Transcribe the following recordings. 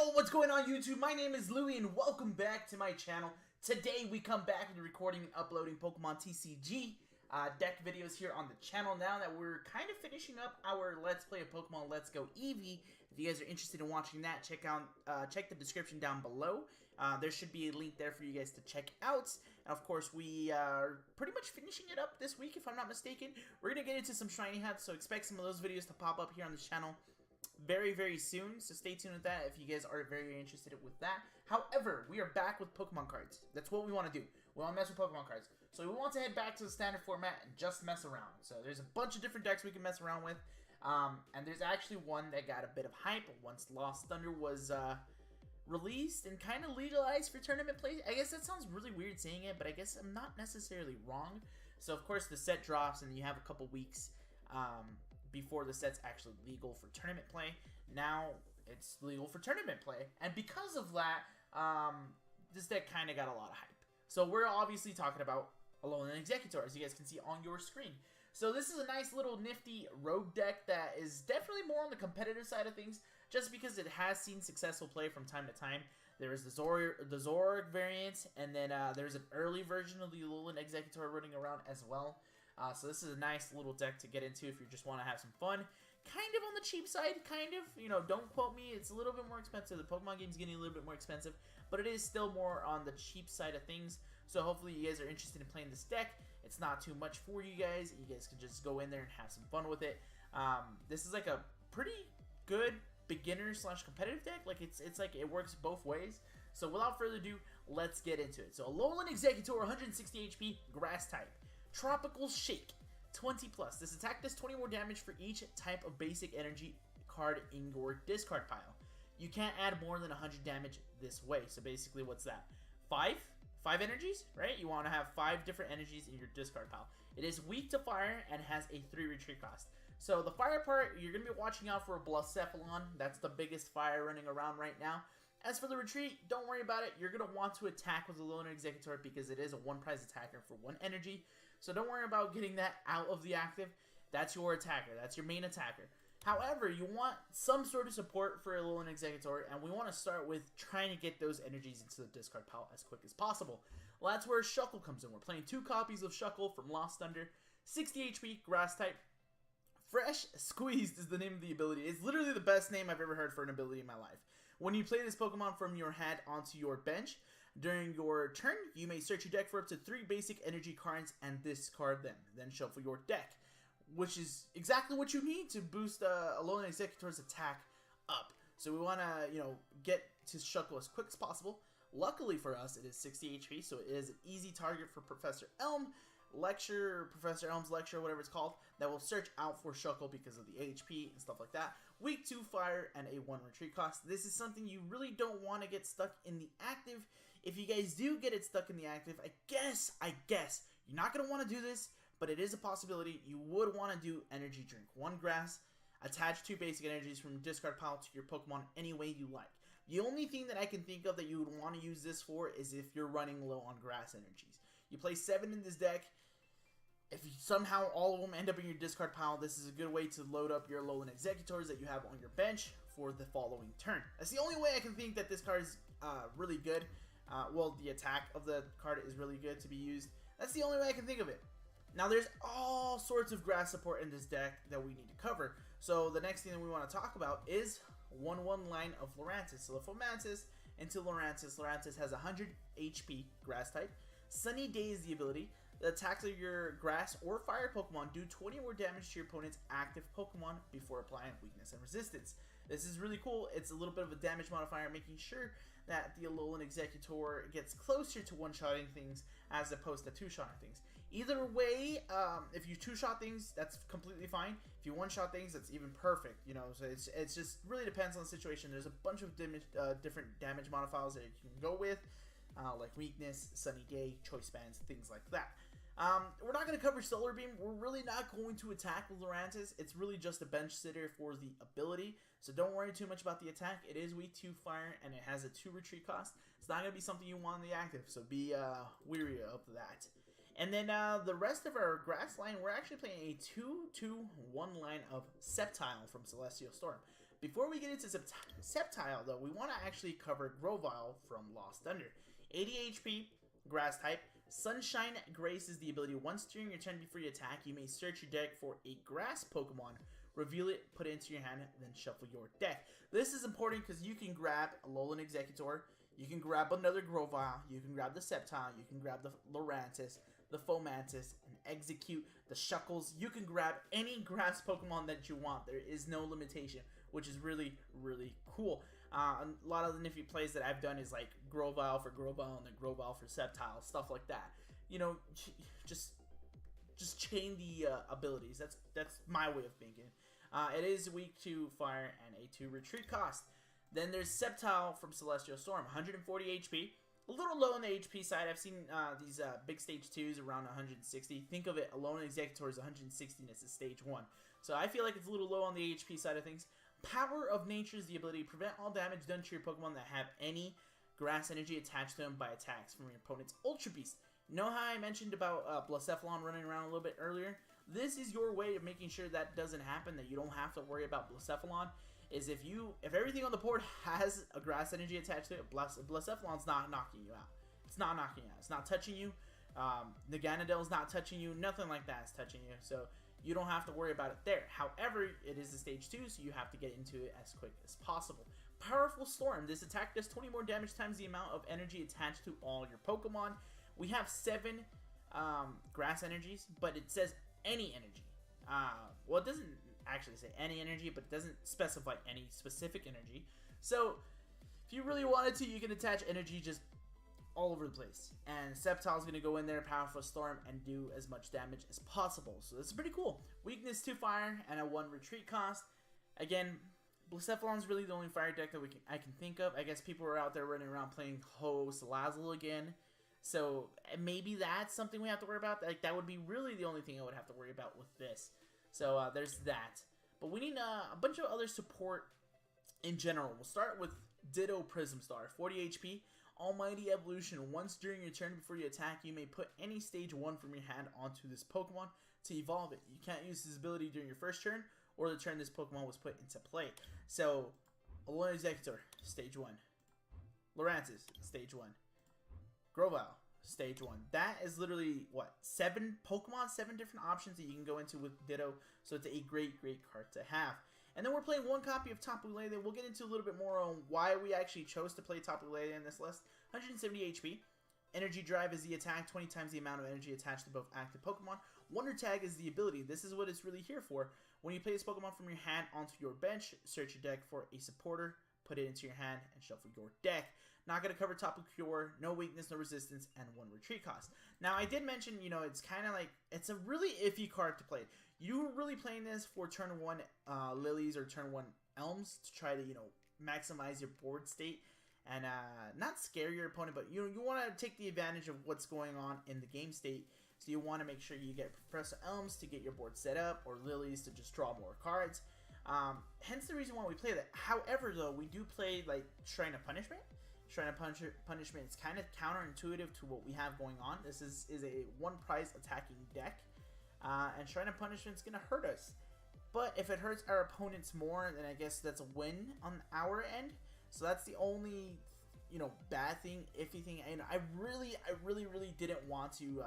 Yo, what's going on YouTube? My name is Louie and welcome back to my channel. Today we come back with recording and uploading Pokemon TCG deck videos here on the channel now that we're kind of finishing up our Let's Play of Pokemon Let's Go Eevee. If you guys are interested in watching that, check the description down below. There should be a link there for you guys to check out. And of course, we are pretty much finishing it up this week, if I'm not mistaken. We're going to get into some shiny hats, so expect some of those videos to pop up here on the channel very soon, so stay tuned with that if you guys are very interested with that. However, we are back with Pokemon cards. That's what we want to do. We want to mess with Pokemon cards. So we want to head back to the standard format and just mess around. So there's a bunch of different decks we can mess around with. And there's actually one that got a bit of hype once Lost Thunder was released and kind of legalized for tournament play. I guess that sounds really weird saying it, but I guess I'm not necessarily wrong. So of course the set drops and you have a couple weeks before the set's actually legal for tournament play. Now it's legal for tournament play, and because of that, this deck kind of got a lot of hype. So we're obviously talking about ALOLAN EXEGGUTOR, as you guys can see on your screen. So this is a nice little nifty rogue deck that is definitely more on the competitive side of things, just because it has seen successful play from time to time. There is the Zoroark variant, and then there's an early version of the ALOLAN EXEGGUTOR running around as well. So this is a nice little deck to get into if you just want to have some fun. Kind of on the cheap side, kind of. You know, don't quote me. It's a little bit more expensive. The Pokemon game's getting a little bit more expensive, but it is still more on the cheap side of things. So hopefully you guys are interested in playing this deck. It's not too much for you guys. You guys can just go in there and have some fun with it. This is like a pretty good beginner / competitive deck. Like it's like it works both ways. So without further ado, let's get into it. So ALOLAN EXEGGUTOR, 160 HP, Grass type. Tropical Shake, 20 plus. This attack does 20 more damage for each type of basic energy card in your discard pile. You can't add more than 100 damage this way. So basically, what's that? Five energies, right? You want to have 5 different energies in your discard pile. It is weak to fire and has a 3 retreat cost. So the fire part, you're going to be watching out for a Blacephalon. That's the biggest fire running around right now. As for the retreat, don't worry about it. You're going to want to attack with the ALOLAN EXEGGUTOR because it is a 1-prize attacker for 1 energy. So don't worry about getting that out of the active. That's your attacker. That's your main attacker. However, you want some sort of support for ALOLAN EXEGGUTOR, and we want to start with trying to get those energies into the discard pile as quick as possible. Well, that's where Shuckle comes in. We're playing 2 copies of Shuckle from Lost Thunder, 60 HP, Grass type. Fresh Squeezed is the name of the ability. It's literally the best name I've ever heard for an ability in my life. When you play this Pokemon from your hand onto your bench, during your turn, you may search your deck for up to 3 basic energy cards and discard them. Then shuffle your deck, which is exactly what you need to boost ALOLAN EXEGGUTOR's attack up. So we want to, get to Shuckle as quick as possible. Luckily for us, it is 60 HP, so it is an easy target for Professor Elm. Professor Elm's lecture, whatever it's called, that will search out for Shuckle because of the HP and stuff like that. Weak to fire and a 1 retreat cost. This is something you really don't want to get stuck in the active. If you guys do get it stuck in the active, I guess, you're not going to want to do this, but it is a possibility. You would want to do Energy Drink. 1 grass, attach 2 basic energies from discard pile to your Pokemon any way you like. The only thing that I can think of that you would want to use this for is if you're running low on grass energies. You play 7 in this deck. If you somehow all of them end up in your discard pile, this is a good way to load up your ALOLAN EXEGGUTORs that you have on your bench for the following turn. That's the only way I can think that this card is really good. Well, the attack of the card is really good to be used. That's the only way I can think of it. Now, there's all sorts of grass support in this deck that we need to cover. So the next thing that we want to talk about is 1/1 line of Lurantis. So the Fomantis into Lurantis. Lurantis has 100 HP, Grass type. Sunny Day is the ability. The attacks of your grass or fire Pokemon do 20 more damage to your opponent's active Pokemon before applying weakness and resistance. This is really cool. It's a little bit of a damage modifier, making sure that the ALOLAN EXEGGUTOR gets closer to 1-shotting things as opposed to 2-shotting things. Either way, if you 2-shot things, that's completely fine. If you 1-shot things, that's even perfect. So it's just really depends on the situation. There's a bunch of different damage modifiers that you can go with. Like weakness, sunny day, choice bands, things like that. We're not going to cover Solar Beam. We're really not going to attack with Lurantis. It's really just a bench sitter for the ability. So don't worry too much about the attack. It is weak to fire and it has a 2 retreat cost. It's not going to be something you want in the active. So be weary of that. And then the rest of our grass line, we're actually playing a 2-2-1 line of Sceptile from Celestial Storm. Before we get into Sceptile, though, we want to actually cover Grovyle from Lost Thunder. 80 HP, Grass type. Sunshine Grace is the ability. Once during your turn before you attack, you may search your deck for a Grass Pokemon, reveal it, put it into your hand, then shuffle your deck. This is important because you can grab ALOLAN EXEGGUTOR, you can grab another Grovyle, you can grab the Sceptile, you can grab the Lurantis, the Fomantis, and execute the Shuckles. You can grab any grass Pokemon that you want. There is no limitation, which is really, really cool. A lot of the nifty plays that I've done is like Grovyle for Grovyle and then Grovyle for Sceptile, stuff like that. You know, just chain the abilities. That's my way of thinking. It is weak to fire and a 2 retreat cost. Then there's Sceptile from Celestial Storm, 140 HP. A little low on the HP side. I've seen these big stage 2s around 160. Think of it, ALOLAN EXEGGUTOR is 160 and it's a stage 1. So I feel like it's a little low on the HP side of things. Power of Nature is the ability to prevent all damage done to your Pokemon that have any grass energy attached to them by attacks from your opponent's Ultra Beast. You know how I mentioned about Blacephalon running around a little bit earlier? This is your way of making sure that doesn't happen, that you don't have to worry about Blacephalon. Is if everything on the board has a grass energy attached to it, Blacephalon's not knocking you out. It's not knocking you out. It's not touching you. Naganadell's not touching you. Nothing like that is touching you. So you don't have to worry about it there. However, it is a stage 2, so you have to get into it as quick as possible. Powerful Storm. This attack does 20 more damage times the amount of energy attached to all your Pokemon. We have 7 grass energies, but it says any energy. Well, it doesn't actually say any energy, but it doesn't specify any specific energy. So if you really wanted to, you can attach energy just all over the place. And Sceptile's going to go in there, Powerful Storm, and do as much damage as possible. So that's pretty cool. Weakness to fire and a 1 retreat cost. Again, Blacephalon's really the only fire deck that I can think of. I guess people are out there running around playing Ho Salazzle again. So maybe that's something we have to worry about. Like, that would be really the only thing I would have to worry about with this. So there's that. But we need a bunch of other support in general. We'll start with Ditto Prism Star, 40 HP. Almighty Evolution. Once during your turn before you attack, you may put any stage 1 from your hand onto this Pokemon to evolve it. You can't use this ability during your first turn or the turn this Pokemon was put into play. So, ALOLAN EXEGGUTOR, stage 1. Lurantis, stage 1. Grovyle, stage 1. That is literally, what, 7 Pokemon? 7 different options that you can go into with Ditto. So it's a great, great card to have. And then we're playing 1 copy of Tapu Lele. We'll get into a little bit more on why we actually chose to play Tapu Lele in this list. 170 HP. Energy Drive is the attack, 20 times the amount of energy attached to both active Pokemon. Wonder Tag is the ability. This is what it's really here for. When you play this Pokemon from your hand onto your bench, search your deck for a supporter, put it into your hand, and shuffle your deck. Not going to cover Tapu Cure, no weakness, no resistance, and 1 retreat cost. Now, I did mention, you know, it's kind of like, it's a really iffy card to play. You're really playing this for turn 1 Lilies or turn 1 Elms to try to, you know, maximize your board state and not scare your opponent, but you want to take the advantage of what's going on in the game state. So you want to make sure you get Professor Elms to get your board set up, or Lilies to just draw more cards. Hence the reason why we play that. However, though, we do play like Shrine of Punishment. Shrine of Punishment is kind of counterintuitive to what we have going on. This is a 1 prize attacking deck. And Shrine of Punishment is going to hurt us. But if it hurts our opponents more, then I guess that's a win on our end. So that's the only, you know, bad thing, iffy thing. And I really didn't want to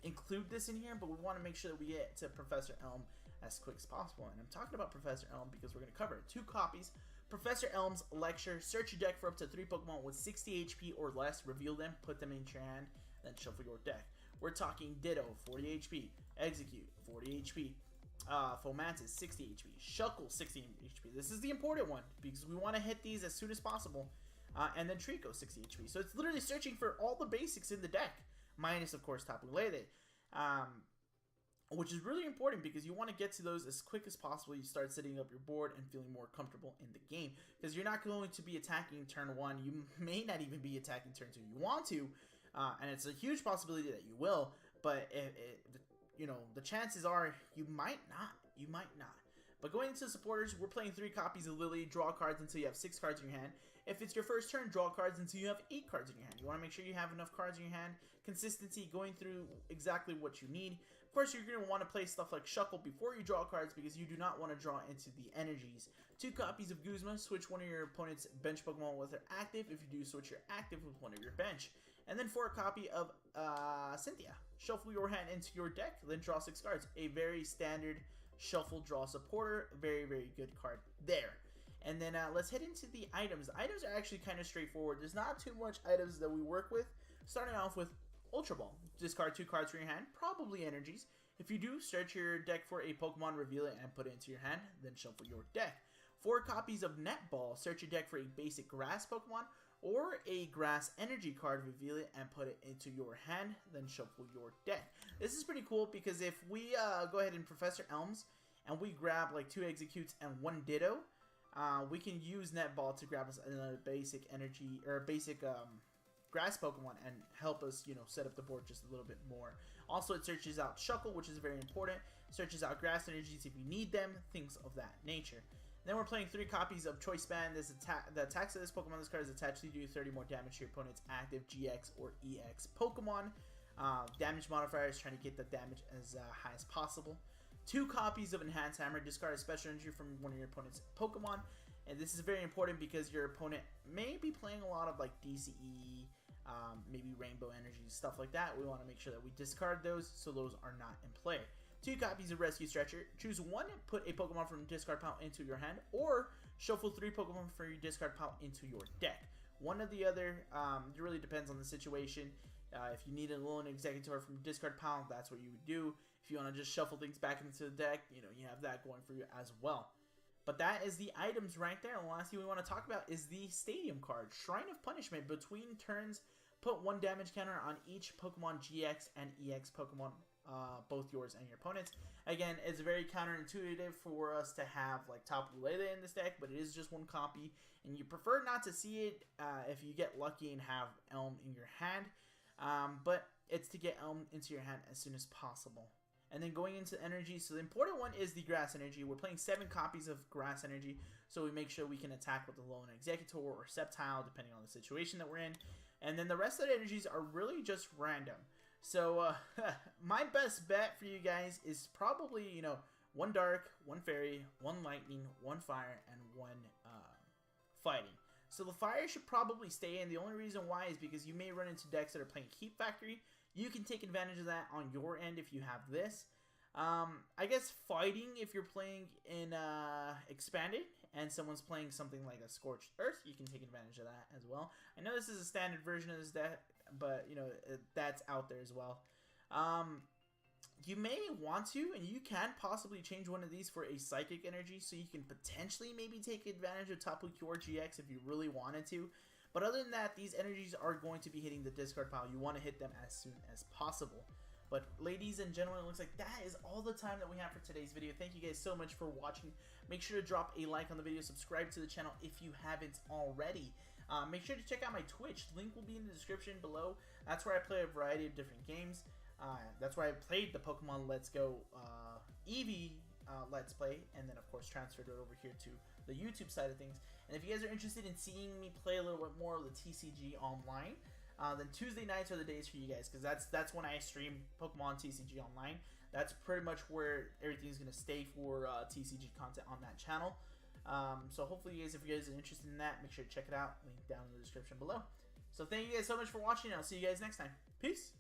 include this in here, but we want to make sure that we get to Professor Elm as quick as possible. And I'm talking about Professor Elm because we're going to cover it. 2 copies. Professor Elm's Lecture. Search your deck for up to 3 Pokemon with 60 HP or less. Reveal them, put them into your hand, then shuffle your deck. We're talking Ditto, 40 HP. Execute, 40 HP. Fomantis, 60 HP. Shuckle, 60 HP. This is the important one because we want to hit these as soon as possible. And then Trico, 60 HP. So it's literally searching for all the basics in the deck. Minus, of course, Tapu Lele. Which is really important because you want to get to those as quick as possible. You start setting up your board and feeling more comfortable in the game. Because you're not going to be attacking turn 1. You may not even be attacking turn 2. You want to. And it's a huge possibility that you will, but you know, the chances are you might not. You might not. But going into supporters, we're playing 3 copies of Lily. Draw cards until you have 6 cards in your hand. If it's your first turn, draw cards until you have 8 cards in your hand. You want to make sure you have enough cards in your hand. Consistency, going through exactly what you need. Of course, you're going to want to play stuff like Shuckle before you draw cards because you do not want to draw into the energies. 2 copies of Guzma, switch one of your opponent's bench Pokemon with their active. If you do, switch your active with one of your bench. And then for a copy of Cynthia, shuffle your hand into your deck, then draw 6 cards. A very standard shuffle draw supporter, very, very good card there. And then let's head into the items. The items are actually kind of straightforward. There's not too much items that we work with. Starting off with Ultra Ball. Discard 2 cards from your hand, probably energies. If you do, search your deck for a Pokemon, reveal it, and put it into your hand, then shuffle your deck. 4 copies of Net Ball. Search your deck for a basic grass Pokemon or a grass energy card, reveal it, and put it into your hand, then shuffle your deck. This is pretty cool because if we go ahead and Professor Elms and we grab like 2 Exeggutors and 1 Ditto, we can use Net Ball to grab us another basic energy or basic grass Pokemon and help us, you know, set up the board just a little bit more. Also, it searches out Shuckle, which is very important. Searches out grass energies if you need them, things of that nature. Then we're playing 3 copies of Choice Band. The attacks of this Pokemon, this card is attached to do 30 more damage to your opponent's active GX or EX Pokemon. Damage modifier is trying to get the damage as high as possible. 2 copies of Enhanced Hammer. Discard a special energy from one of your opponent's Pokemon. And this is very important because your opponent may be playing a lot of like DCE, maybe Rainbow Energy, stuff like that. We want to make sure that we discard those so those are not in play. 2 copies of Rescue Stretcher. Choose one and put a Pokemon from discard pile into your hand, or shuffle 3 Pokemon from your discard pile into your deck. One or the other. It really depends on the situation. If you need a ALOLAN EXEGGUTOR from discard pile, that's what you would do. If you want to just shuffle things back into the deck, you know, you have that going for you as well. But that is the items right there. And the last thing we want to talk about is the Stadium card. Shrine of Punishment. Between turns, put 1 damage counter on each Pokemon GX and EX Pokemon, both yours and your opponent's. Again, it's very counterintuitive for us to have like Tapu Lele in this deck, but it is just 1 copy, and you prefer not to see it if you get lucky and have Elm in your hand. But it's to get Elm into your hand as soon as possible. And then going into energy, so the important one is the grass energy. We're playing 7 copies of grass energy, so we make sure we can attack with the ALOLAN EXEGGUTOR or Sceptile, depending on the situation that we're in. And then the rest of the energies are really just random. So my best bet for you guys is probably, you know, 1 dark, 1 fairy, 1 lightning, 1 fire, and 1 fighting. So the fire should probably stay in. The only reason why is because you may run into decks that are playing Heat Factory. You can take advantage of that on your end if you have this. I guess fighting, if you're playing in Expanded and someone's playing something like a Scorched Earth, you can take advantage of that as well. I know this is a standard version of this deck, but you know, that's out there as well. You may want to, and you can possibly change one of these for a Psychic energy, so you can potentially maybe take advantage of Tapu Cure GX if you really wanted to. But other than that, these energies are going to be hitting the discard pile. You want to hit them as soon as possible. But ladies and gentlemen, it looks like that is all the time that we have for today's video. Thank you guys so much for watching. Make sure to drop a like on the video. Subscribe to the channel if you haven't already. Make sure to check out my Twitch. Link will be in the description below. That's where I play a variety of different games. That's where I played the Pokemon Let's Go Eevee Let's Play. And then, of course, transferred it over here to the YouTube side of things. And if you guys are interested in seeing me play a little bit more of the TCG online, then Tuesday nights are the days for you guys, because that's when I stream Pokemon TCG online. That's pretty much where everything's going to stay for TCG content on that channel. So hopefully you guys, if you guys are interested in that, make sure to check it out. Link down in the description below. So thank you guys so much for watching, and I'll see you guys next time. Peace!